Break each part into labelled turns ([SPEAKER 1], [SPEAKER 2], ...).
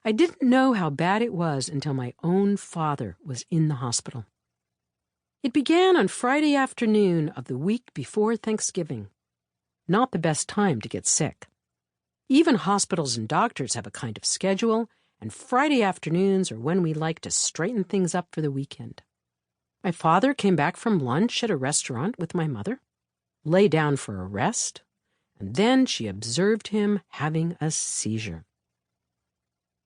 [SPEAKER 1] I didn't know how bad it was until my own father was in the hospital. It began on Friday afternoon of the week before Thanksgiving. Not the best time to get sick. Even hospitals and doctors have a kind of schedule, and Friday afternoons are when we like to straighten things up for the weekend. My father came back from lunch at a restaurant with my mother, lay down for a rest, and then she observed him having a seizure.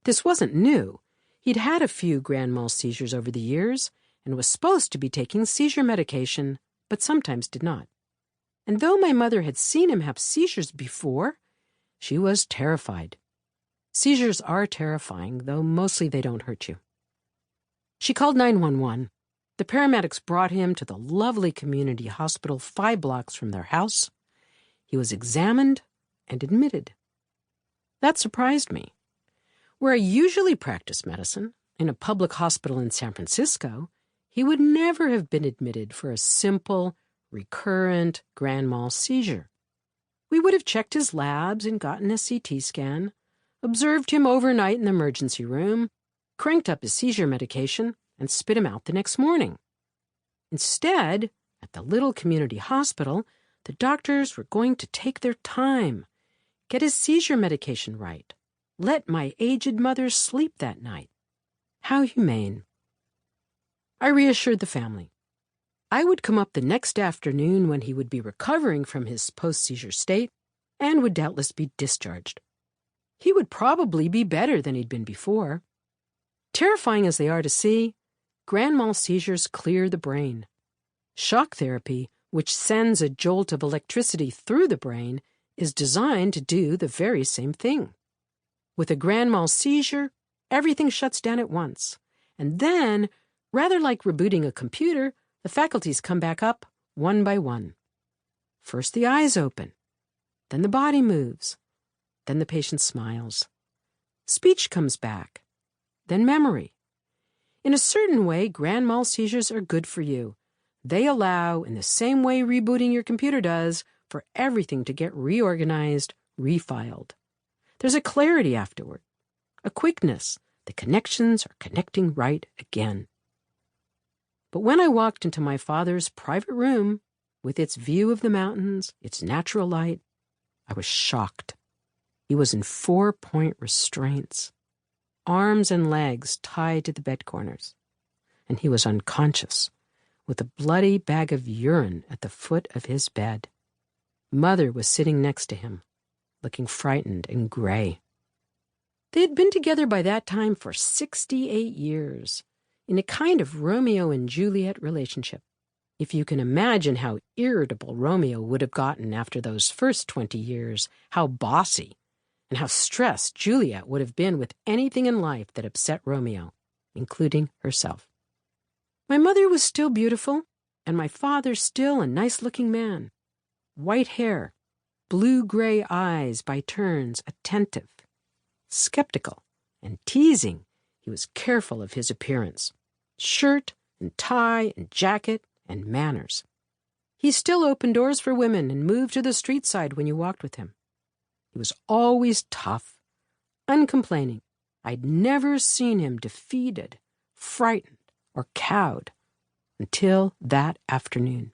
[SPEAKER 1] This wasn't new. He'd had a few grand mal seizures over the years and was supposed to be taking seizure medication, but sometimes did not. And though my mother had seen him have seizures before, she was terrified. Seizures are terrifying, though mostly they don't hurt you. She called 911. The paramedics brought him to the lovely community hospital 5 blocks from their house. He was examined and admitted. That surprised me. Where I usually practice medicine, in a public hospital in San Francisco, he would never have been admitted for a simple, recurrent grand mal seizure. We would have checked his labs and gotten a CT scan, observed him overnight in the emergency room, cranked up his seizure medication, and spit him out the next morning. Instead, at the little community hospital, the doctors were going to take their time, get his seizure medication right, let my aged mother sleep that night. How humane. I reassured the family. I would come up the next afternoon when he would be recovering from his post-seizure state and would doubtless be discharged. He would probably be better than he'd been before. Terrifying as they are to see, grand mal seizures clear the brain. Shock therapy, which sends a jolt of electricity through the brain, is designed to do the very same thing. With a grand mal seizure, everything shuts down at once. And then, rather like rebooting a computer, the faculties come back up one by one. First the eyes open, then the body moves, then the patient smiles. Speech comes back, then memory. In a certain way, grand mal seizures are good for you. They allow, in the same way rebooting your computer does, for everything to get reorganized, refiled. There's a clarity afterward, a quickness. The connections are connecting right again. But when I walked into my father's private room, with its view of the mountains, its natural light, I was shocked. He was in 4-point restraints, arms and legs tied to the bed corners, and he was unconscious, with a bloody bag of urine at the foot of his bed. Mother was sitting next to him, looking frightened and gray. They had been together by that time for 68 years, in a kind of Romeo and Juliet relationship. If you can imagine how irritable Romeo would have gotten after those first 20 years, how bossy, and how stressed Juliet would have been with anything in life that upset Romeo, including herself. My mother was still beautiful, and my father still a nice-looking man. White hair, blue-gray eyes by turns, attentive, skeptical, and teasing. He was careful of his appearance. Shirt and tie and jacket and manners. He still opened doors for women and moved to the street side when you walked with him. He was always tough, uncomplaining. I'd never seen him defeated, frightened, or cowed until that afternoon.